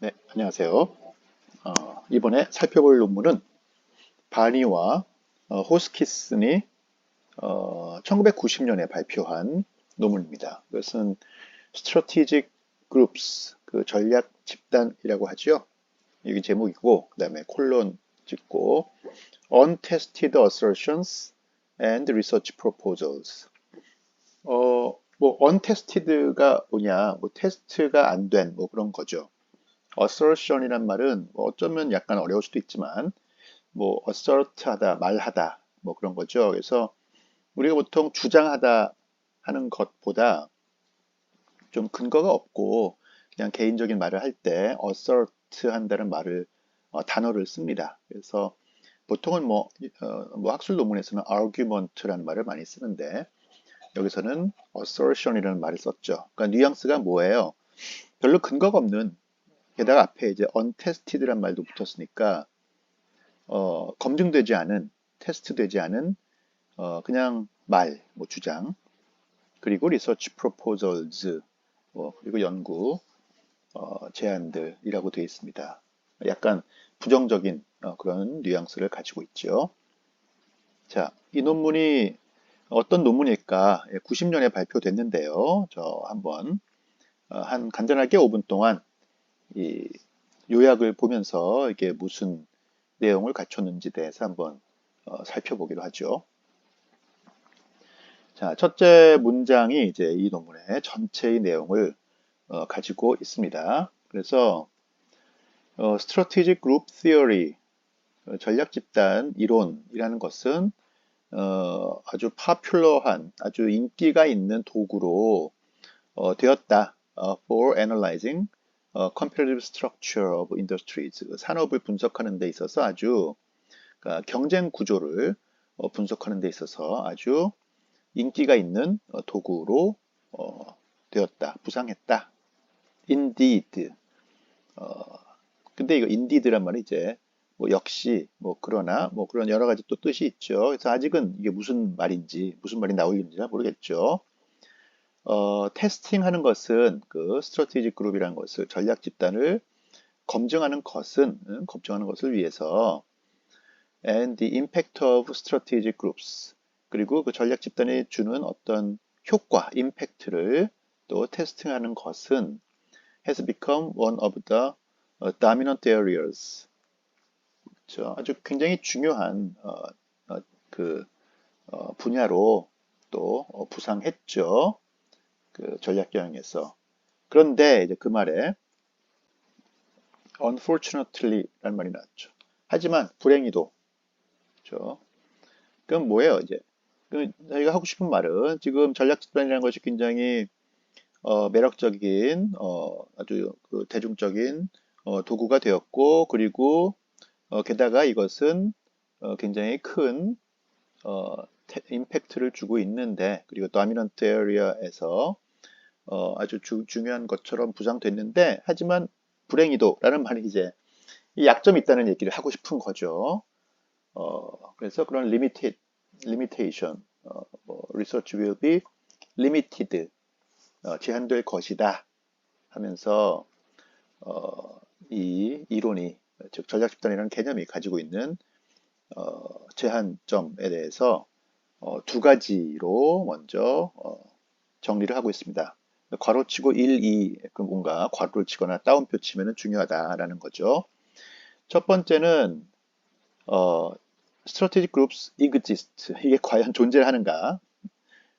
네, 안녕하세요. 이번에 살펴볼 논문은 바니와 호스키슨이 1990년에 발표한 논문입니다. 이것은 Strategic Groups, 그 전략 집단이라고 하죠. 이게 제목이고, 그 다음에 콜론 찍고 Untested Assertions and Research Proposals. untested가 뭐냐, 테스트가 안 된, 그런 거죠. assertion이란 말은 어쩌면 약간 어려울 수도 있지만 assert하다, 말하다 그런 거죠. 그래서 우리가 보통 주장하다 하는 것보다 좀 근거가 없고 그냥 개인적인 말을 할 때 assert 한다는 말을 단어를 씁니다. 그래서 보통은 학술 논문에서는 argument라는 말을 많이 쓰는데 여기서는 assertion이라는 말을 썼죠. 그러니까 뉘앙스가 뭐예요? 별로 근거가 없는, 게다가 앞에 이제 untested란 말도 붙었으니까 검증되지 않은, 테스트되지 않은 그냥 말, 주장, 그리고 research proposals, 그리고 연구 제안들이라고 되어 있습니다. 약간 부정적인 그런 뉘앙스를 가지고 있죠. 자, 이 논문이 어떤 논문일까? 90년에 발표됐는데요. 저 한번 한 간단하게 5분 동안 이 요약을 보면서 이게 무슨 내용을 갖췄는지 대해서 한번 살펴보기로 하죠. 자, 첫째 문장이 이제 이 논문의 전체의 내용을 가지고 있습니다. 그래서 Strategic Group Theory, 전략 집단 이론이라는 것은 아주 파퓰러한, 아주 인기가 있는 도구로 되었다. For analyzing competitive structure of industries, 산업을 분석하는 데 있어서 아주 그러니까 경쟁 구조를 분석하는 데 있어서 아주 인기가 있는 도구로 되었다, 부상했다. Indeed. 근데 이거 indeed란 말이 이제 역시 그러나 그런 여러 가지 또 뜻이 있죠. 그래서 아직은 이게 무슨 말인지 무슨 말이 나올는지 모르겠죠. 테스팅하는 것은 그 스트래티지 그룹이라는 것을 전략 집단을 검증하는 것을 위해서 and the impact of strategic groups, 그리고 그 전략 집단이 주는 어떤 효과, 임팩트를 또 테스팅하는 것은 has become one of the dominant areas. 그렇죠? 아주 굉장히 중요한 분야로 또 부상했죠. 그 전략 경영에서. 그런데 이제 그 말에 unfortunately라는 말이 나왔죠. 하지만 불행히도, 그렇죠? 그럼 뭐예요, 이제? 저희가 하고 싶은 말은 지금 전략 집단이라는 것이 굉장히 매력적인 아주 그 대중적인 도구가 되었고, 그리고 게다가 이것은 굉장히 큰 임팩트를 주고 있는데, 그리고 도미넌트 에리어에서 아주 중요한 것처럼 부상됐는데, 하지만 불행히도라는 말이 이제 이 약점이 있다는 얘기를 하고 싶은 거죠. 그래서 그런 limitation, research will be limited, 제한될 것이다 하면서 이 이론이, 즉 전략 집단이라는 개념이 가지고 있는 제한점에 대해서 두 가지로 먼저 정리를 하고 있습니다. 괄호치고 1, 2, 뭔가 괄호를 치거나 따옴표 치면 중요하다라는 거죠. 첫 번째는 strategic groups exist. 이게 과연 존재를 하는가?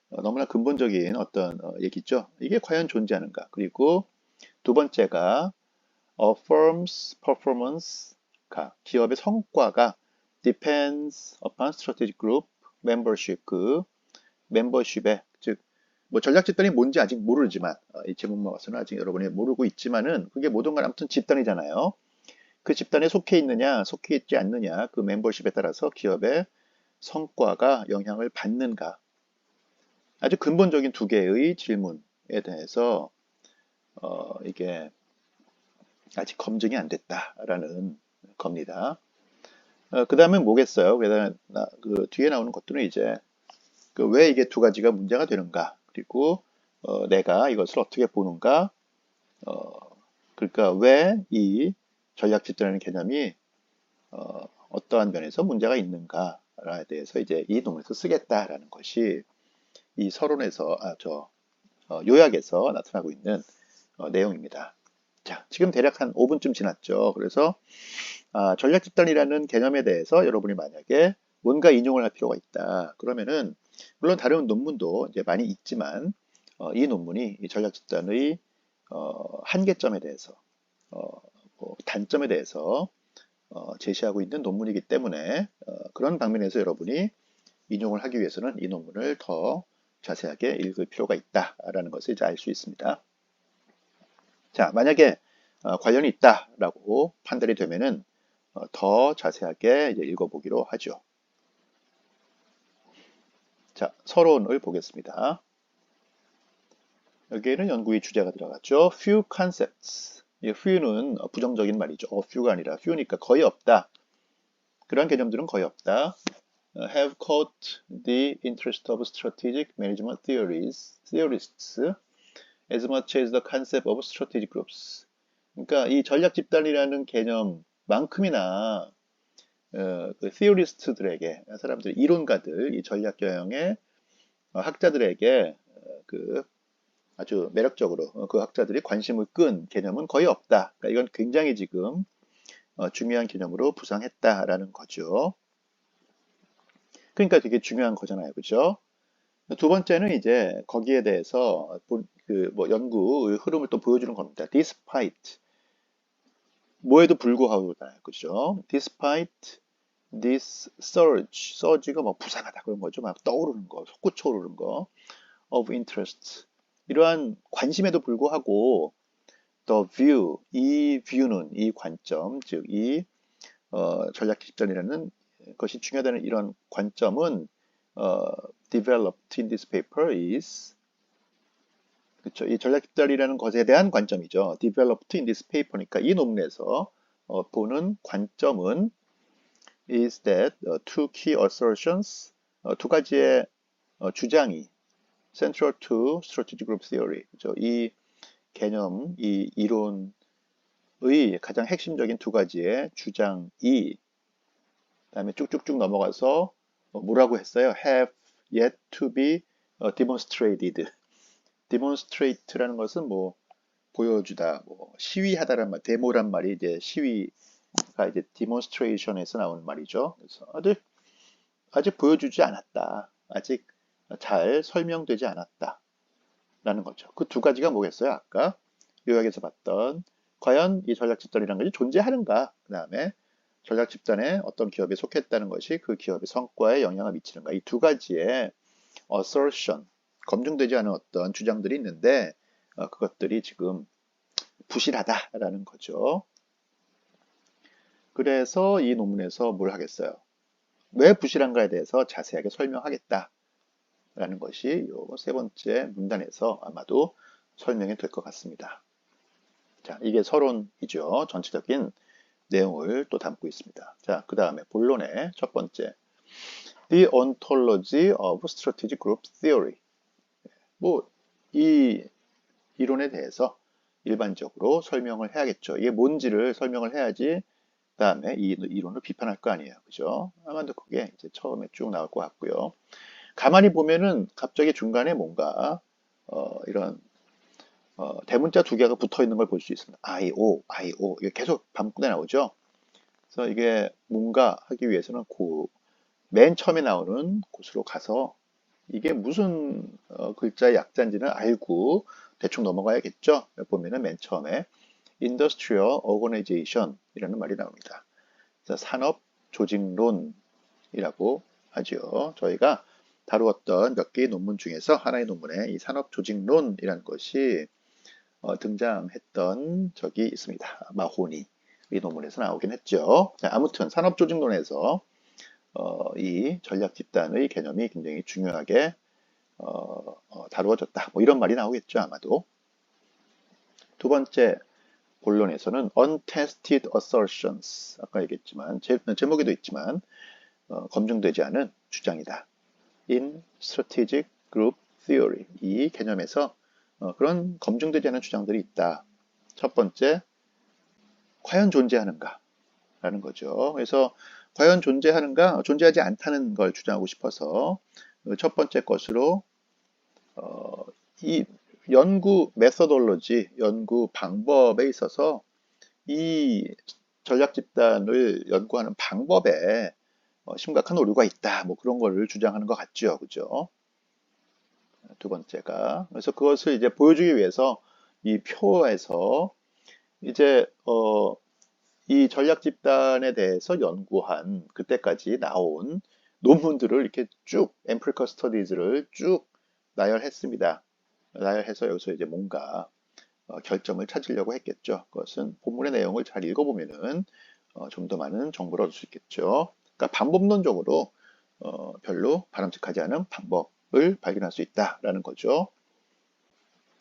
너무나 근본적인 어떤 얘기죠. 이게 과연 존재하는가? 그리고 두 번째가 a firm's performance가, 기업의 성과가 depends upon strategic group membership, 그 멤버십에, 즉 전략 집단이 뭔지 아직 모르지만 이 제목만 봐서는 아직 여러분이 모르고 있지만은 그게 뭐든 간 아무튼 집단이잖아요. 그 집단에 속해 있느냐 속해 있지 않느냐, 그 멤버십에 따라서 기업의 성과가 영향을 받는가. 아주 근본적인 두 개의 질문에 대해서 이게 아직 검증이 안 됐다라는 겁니다. 그 다음에 뭐겠어요? 그 뒤에 나오는 것들은 이제 왜 이게 두 가지가 문제가 되는가, 그리고 내가 이것을 어떻게 보는가, 그러니까 왜 이 전략 집단이라는 개념이 어떠한 면에서 문제가 있는가에 대해서 이제 이 논문에서 쓰겠다라는 것이 이 서론에서 요약에서 나타나고 있는 내용입니다. 자, 지금 대략 한 5분쯤 지났죠. 그래서 전략 집단이라는 개념에 대해서 여러분이 만약에 뭔가 인용을 할 필요가 있다. 그러면은 물론 다른 논문도 이제 많이 있지만 이 논문이 이 전략 집단의 한계점에 대해서 뭐 단점에 대해서 제시하고 있는 논문이기 때문에 그런 방면에서 여러분이 인용을 하기 위해서는 이 논문을 더 자세하게 읽을 필요가 있다라는 것을 이제 알 수 있습니다. 자, 만약에 관련이 있다라고 판단이 되면은 더 자세하게 이제 읽어보기로 하죠. 자, 서론을 보겠습니다. 여기에는 연구의 주제가 들어갔죠. Few concepts. 이 few는 부정적인 말이죠. few가 아니라 few니까 거의 없다. 그런 개념들은 거의 없다. Have caught the interest of strategic management theorists as much as the concept of strategic groups. 그러니까 이 전략 집단이라는 개념만큼이나 그 theorist들에게 사람들 이론가들 이 전략 경영의 학자들에게 그 아주 매력적으로 그 학자들이 관심을 끈 개념은 거의 없다. 그러니까 이건 굉장히 지금 중요한 개념으로 부상했다라는 거죠. 그러니까 되게 중요한 거잖아요, 그죠? 두 번째는 이제 거기에 대해서 뭐 연구의 흐름을 또 보여주는 겁니다. Despite 뭐에도 불구하고잖아요, 그죠? Despite this surge가 뭐 부상하다 그런 거죠, 막 떠오르는 거, 솟구쳐 오르는 거, of interest 이러한 관심에도 불구하고 the view 이 view는 이 관점 즉 이 전략 집단이라는 것이 중요하다는 이런 관점은 developed in this paper is 그렇죠. 이 전략 집단이라는 것에 대한 관점이죠. developed in this paper니까 이 논문에서 보는 관점은 is that two key assertions 두 가지의 주장이 central to strategic group theory 그렇죠. 이 개념, 이 이론의 가장 핵심적인 두 가지의 주장이 그다음에 쭉쭉쭉 넘어가서 뭐라고 했어요? have yet to be demonstrated. demonstrate라는 것은 뭐 보여주다, 뭐 시위하다란 말, 데모란 말이 이제 시위가 이제 demonstration에서 나오는 말이죠. 그래서 아직 보여주지 않았다. 아직 잘 설명되지 않았다. 라는 거죠. 그 두 가지가 뭐겠어요? 아까 요약에서 봤던 과연 이 전략 집단이라는 것이 존재하는가? 그 다음에 전략 집단에 어떤 기업에 속했다는 것이 그 기업의 성과에 영향을 미치는가? 이 두 가지의 assertion, 검증되지 않은 어떤 주장들이 있는데 그것들이 지금 부실하다라는 거죠. 그래서 이 논문에서 뭘 하겠어요? 왜 부실한가에 대해서 자세하게 설명하겠다. 라는 것이 요 세 번째 문단에서 아마도 설명이 될 것 같습니다. 자, 이게 서론이죠. 전체적인 내용을 또 담고 있습니다. 자, 그 다음에 본론의 첫 번째. The ontology of strategic group theory. 뭐, 이 이론에 대해서 일반적으로 설명을 해야겠죠. 이게 뭔지를 설명을 해야지 그 다음에 이 이론을 비판할 거 아니에요. 그죠? 아마도 그게 이제 처음에 쭉 나올 것 같고요. 가만히 보면은 갑자기 중간에 뭔가 이런 대문자 두 개가 붙어 있는 걸 볼 수 있습니다. IO, IO 이게 계속 반복돼 나오죠. 그래서 이게 뭔가 하기 위해서는 맨 처음에 나오는 곳으로 가서 이게 무슨 글자의 약자인지는 알고 대충 넘어가야겠죠. 보면은 맨 처음에 Industrial Organization 이라는 말이 나옵니다. 그래서 산업 조직론이라고 하죠. 저희가 다루었던 몇 개의 논문 중에서 하나의 논문에 이 산업조직론이라는 것이 등장했던 적이 있습니다. 마호니 이 논문에서 나오긴 했죠. 자, 아무튼 산업조직론에서 이 전략 집단의 개념이 굉장히 중요하게 다루어졌다. 뭐 이런 말이 나오겠죠, 아마도. 두 번째 본론에서는 untested assertions 아까 얘기했지만 제목에도 있지만 검증되지 않은 주장이다. in strategic group theory 이 개념에서 그런 검증되지 않은 주장들이 있다. 첫 번째 과연 존재하는가라는 거죠. 그래서 과연 존재하는가, 존재하지 않다는 걸 주장하고 싶어서 첫 번째 것으로 이 연구 메서돌로지, 연구 방법에 있어서 이 전략 집단을 연구하는 방법에 심각한 오류가 있다. 뭐 그런 거를 주장하는 것 같죠. 그죠? 두 번째가. 그래서 그것을 이제 보여주기 위해서 이 표에서 이제 이 전략 집단에 대해서 연구한 그때까지 나온 논문들을 이렇게 쭉 empirical studies를 쭉 나열했습니다. 나열해서 여기서 이제 뭔가 결정을 찾으려고 했겠죠. 그것은 본문의 내용을 잘 읽어보면은 좀 더 많은 정보를 얻을 수 있겠죠. 그러니까 방법론적으로 별로 바람직하지 않은 방법을 발견할 수 있다라는 거죠.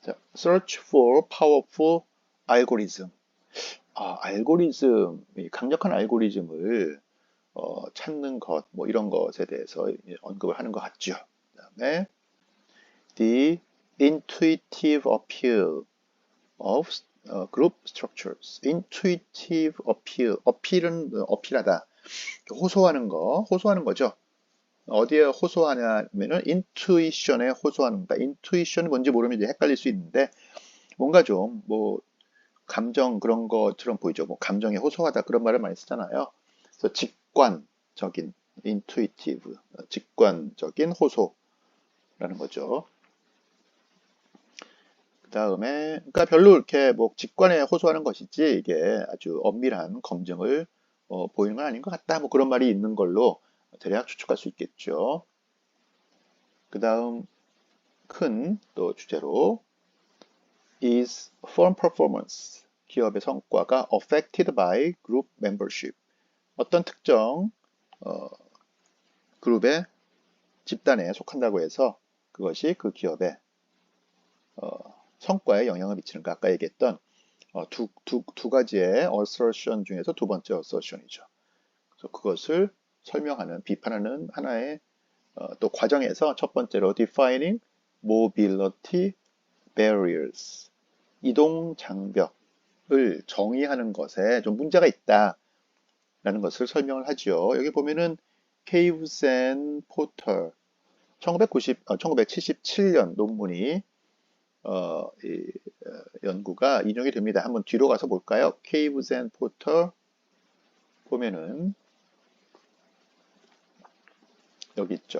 자, search for powerful algorithm. 알고리즘, 강력한 알고리즘을 찾는 것, 뭐 이런 것에 대해서 언급을 하는 것 같죠. 그다음에 the intuitive appeal of group structures. intuitive appeal. appeal은 어필하다. 호소하는 거, 호소하는 거죠. 어디에 호소하냐면은 intuition에 호소하는 거다. intuition이 뭔지 모르면 이제 헷갈릴 수 있는데 뭔가 좀 뭐 감정 그런 것처럼 보이죠. 뭐 감정에 호소하다 그런 말을 많이 쓰잖아요. 그래서 직관적인 intuitive, 직관적인 호소라는 거죠. 그 다음에 그러니까 별로 이렇게 뭐 직관에 호소하는 것이지 이게 아주 엄밀한 검증을 보이는 건 아닌 것 같다. 뭐 그런 말이 있는 걸로 대략 추측할 수 있겠죠. 그 다음 큰 또 주제로 is firm performance. 기업의 성과가 affected by group membership. 어떤 특정 그룹의 집단에 속한다고 해서 그것이 그 기업의 성과에 영향을 미치는가. 아까 얘기했던 두 가지의 assertion 중에서 두 번째 assertion이죠. 그래서 그것을 설명하는, 비판하는 하나의 또 과정에서 첫 번째로 defining mobility barriers. 이동 장벽을 정의하는 것에 좀 문제가 있다라는 것을 설명을 하죠. 여기 보면은 Caves and Porter 1977년 논문이 연구가 인용이 됩니다. 한번 뒤로 가서 볼까요? Caves and Porter 보면은 여기 있죠.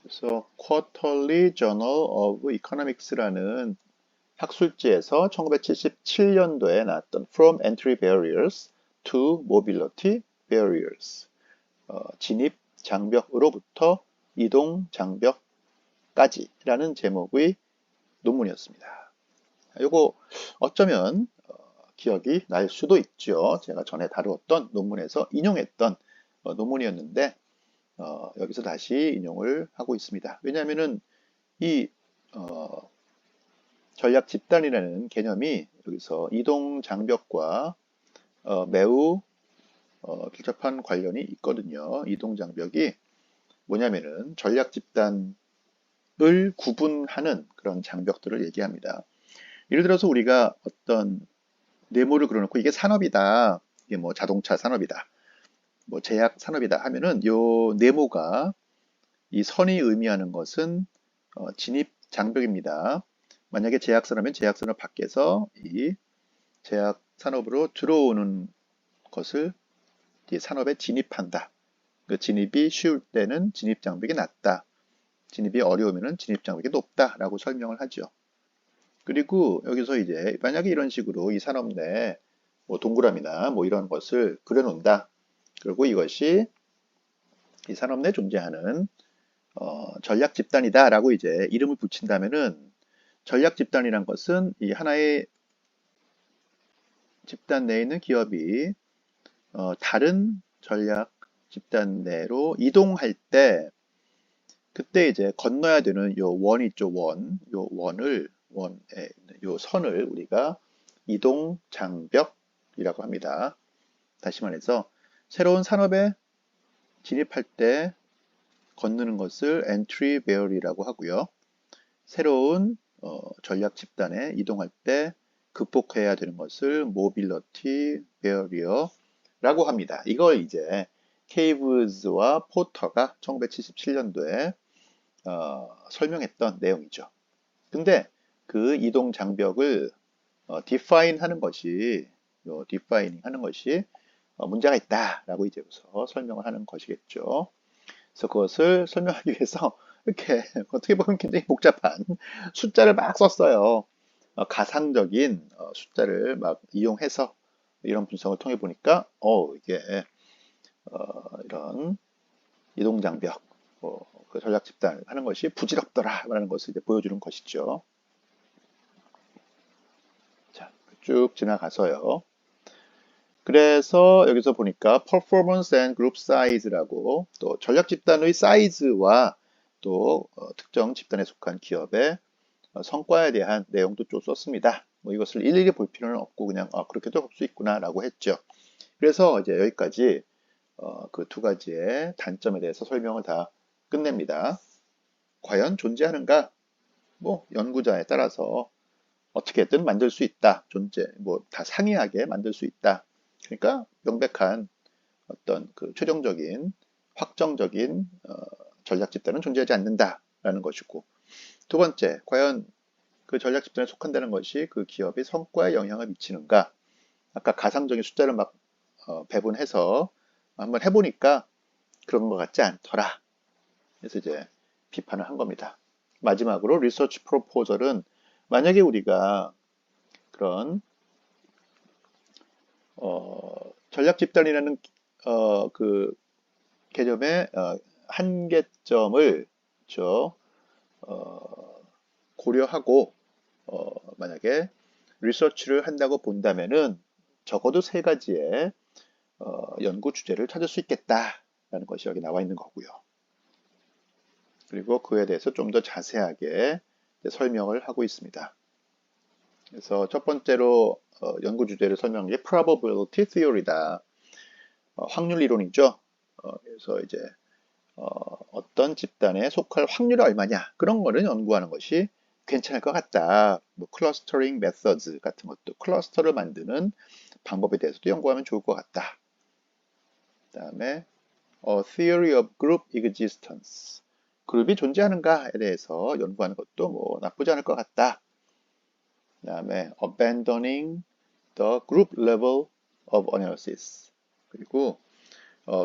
그래서 Quarterly Journal of Economics라는 학술지에서 1977년도에 나왔던 From Entry Barriers to Mobility Barriers, 진입 장벽으로부터 이동 장벽까지라는 제목의 논문이었습니다. 이거 어쩌면 기억이 날 수도 있죠. 제가 전에 다루었던 논문에서 인용했던 논문이었는데 여기서 다시 인용을 하고 있습니다. 왜냐하면은 이 전략 집단이라는 개념이 여기서 이동 장벽과 매우 밀접한 관련이 있거든요. 이동 장벽이 뭐냐면은 전략 집단을 구분하는 그런 장벽들을 얘기합니다. 예를 들어서 우리가 어떤 네모를 그려놓고 이게 산업이다, 이게 뭐 자동차 산업이다, 뭐 제약 산업이다 하면은 요 네모가 이 선이 의미하는 것은 진입 장벽입니다. 만약에 제약 산업이면 제약 산업 밖에서 이 제약 산업으로 들어오는 것을 이 산업에 진입한다. 그 진입이 쉬울 때는 진입 장벽이 낮다. 진입이 어려우면 진입 장벽이 높다라고 설명을 하죠. 그리고 여기서 이제 만약에 이런 식으로 이 산업 내에 뭐 동그라미나 뭐 이런 것을 그려놓는다. 그리고 이것이 이 산업 내에 존재하는 전략 집단이다라고 이제 이름을 붙인다면은 전략 집단이란 것은 이 하나의 집단 내에 있는 기업이 다른 전략 집단 내로 이동할 때 그때 이제 건너야 되는 요 원이 있죠. 요 요 선을 우리가 이동 장벽이라고 합니다. 다시 말해서 새로운 산업에 진입할 때 건너는 것을 entry barrier이라고 하고요. 새로운 전략 집단에 이동할 때 극복해야 되는 것을 mobility barrier라고 합니다. 이걸 이제 케이브즈와 포터가 1977년도에 설명했던 내용이죠. 근데 그 이동 장벽을 define 하는 것이 defining 하는 것이 문제가 있다라고 이제부터 설명을 하는 것이겠죠. 그래서 그것을 설명하기 위해서 이렇게 어떻게 보면 굉장히 복잡한 숫자를 막 썼어요. 가상적인 숫자를 막 이용해서 이런 분석을 통해 보니까 이게 이런 이동장벽 그 전략 집단을 하는 것이 부질없더라라는 것을 이제 보여주는 것이죠. 자, 쭉 지나가서요. 그래서 여기서 보니까 performance and group size라고 또 전략 집단의 사이즈와 또 특정 집단에 속한 기업의 성과에 대한 내용도 좀 썼습니다. 뭐 이것을 일일이 볼 필요는 없고 그냥 그렇게도 볼 수 있구나라고 했죠. 그래서 이제 여기까지 그 두 가지의 단점에 대해서 설명을 다 끝냅니다. 과연 존재하는가? 뭐 연구자에 따라서 어떻게든 만들 수 있다. 뭐 다 상이하게 만들 수 있다. 그러니까 명백한 어떤 그 최종적인 확정적인 전략 집단은 존재하지 않는다라는 것이고, 두 번째, 과연 그 전략 집단에 속한다는 것이 그 기업의 성과에 영향을 미치는가? 아까 가상적인 숫자를 막 배분해서 한번 해보니까 그런 것 같지 않더라. 그래서 이제 비판을 한 겁니다. 마지막으로 리서치 프로포절은 만약에 우리가 그런 전략 집단이라는 그 개념의 한계점을 고려하고 만약에 리서치를 한다고 본다면은 적어도 세 가지의 연구 주제를 찾을 수 있겠다라는 것이 여기 나와 있는 거고요. 그리고 그에 대해서 좀 더 자세하게 설명을 하고 있습니다. 그래서 첫 번째로 연구 주제를 설명한 게 probability theory다. 확률 이론이죠. 그래서 이제 어떤 집단에 속할 확률이 얼마냐 그런 거를 연구하는 것이 괜찮을 것 같다. 뭐 클러스터링 메서드 같은 것도 클러스터를 만드는 방법에 대해서도 연구하면 좋을 것 같다. 그다음에 theory of group existence 그룹이 존재하는가에 대해서 연구하는 것도 뭐 나쁘지 않을 것 같다. 그다음에 abandoning the group level of analysis 그리고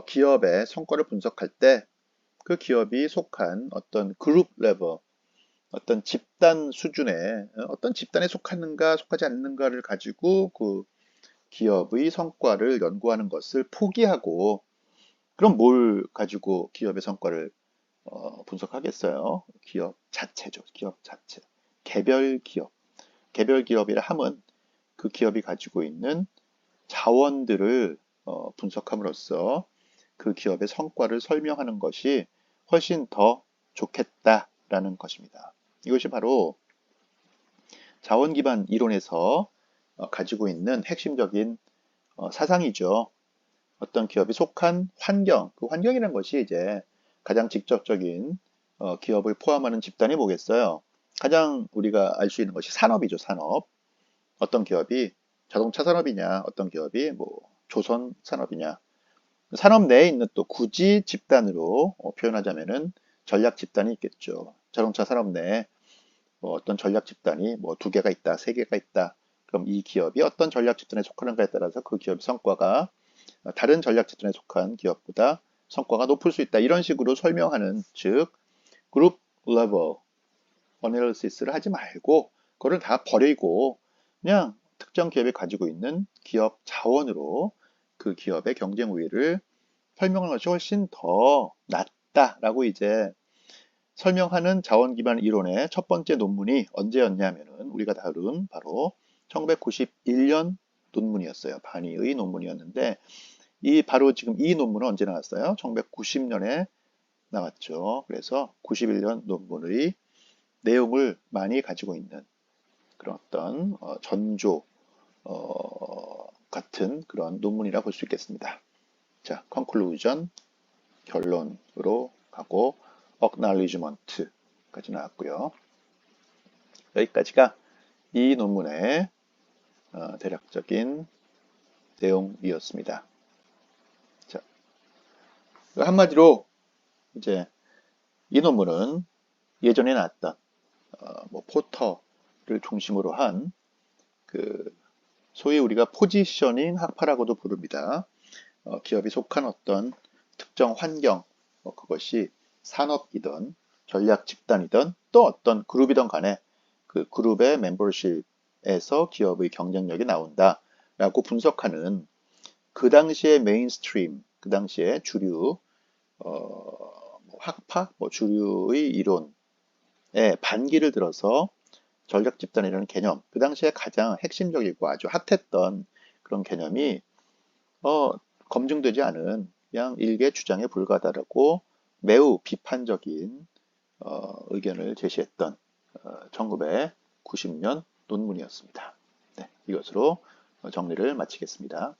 기업의 성과를 분석할 때 그 기업이 속한 어떤 그룹 레벨, 어떤 집단 수준에 어떤 집단에 속하는가 속하지 않는가를 가지고 그 기업의 성과를 연구하는 것을 포기하고 그럼 뭘 가지고 기업의 성과를 분석하겠어요? 기업 자체죠. 기업 자체. 개별 기업. 개별 기업이라 함은 그 기업이 가지고 있는 자원들을 분석함으로써 그 기업의 성과를 설명하는 것이 훨씬 더 좋겠다라는 것입니다. 이것이 바로 자원 기반 이론에서 가지고 있는 핵심적인 사상이죠. 어떤 기업이 속한 환경, 그 환경이라는 것이 이제 가장 직접적인 기업을 포함하는 집단이 뭐겠어요? 가장 우리가 알 수 있는 것이 산업이죠, 산업. 어떤 기업이 자동차 산업이냐, 어떤 기업이 뭐 조선 산업이냐. 산업 내에 있는 또 굳이 집단으로 표현하자면은 전략 집단이 있겠죠. 자동차 산업 내에 뭐 어떤 전략 집단이 뭐 2개가 있다, 3개가 있다. 그럼 이 기업이 어떤 전략 집단에 속하는가에 따라서 그 기업의 성과가 다른 전략 집단에 속한 기업보다 성과가 높을 수 있다. 이런 식으로 설명하는 즉 그룹 레벨 어널리시스를 하지 말고 그거를 다 버리고 그냥 특정 기업이 가지고 있는 기업 자원으로 그 기업의 경쟁 우위를 설명하는 것이 훨씬 더 낫다라고 이제 설명하는 자원 기반 이론의 첫 번째 논문이 언제였냐면은 우리가 다룬 바로 1991년 논문이었어요. 바니의 논문이었는데 바로 지금 이 논문은 언제 나왔어요? 1990년에 나왔죠. 그래서 91년 논문의 내용을 많이 가지고 있는 그런 어떤 전조 같은 그런 논문이라 볼 수 있겠습니다. 자, conclusion 결론으로 가고 acknowledgement까지 나왔고요. 여기까지가 이 논문의 대략적인 내용이었습니다. 자, 한마디로 이제 이 논문은 예전에 나왔던 뭐 포터를 중심으로 한 그 소위 우리가 포지셔닝 학파라고도 부릅니다. 기업이 속한 어떤 특정 환경, 그것이 산업이든 전략 집단이든 또 어떤 그룹이든 간에 그 그룹의 멤버십에서 기업의 경쟁력이 나온다라고 분석하는 그 당시의 메인스트림, 그 당시의 주류 뭐 학파, 뭐 주류의 이론에 반기를 들어서 전략 집단이라는 개념, 그 당시에 가장 핵심적이고 아주 핫했던 그런 개념이 검증되지 않은 그냥 일개 주장에 불과하다라고 매우 비판적인 의견을 제시했던 1990년 논문이었습니다. 네, 이것으로 정리를 마치겠습니다.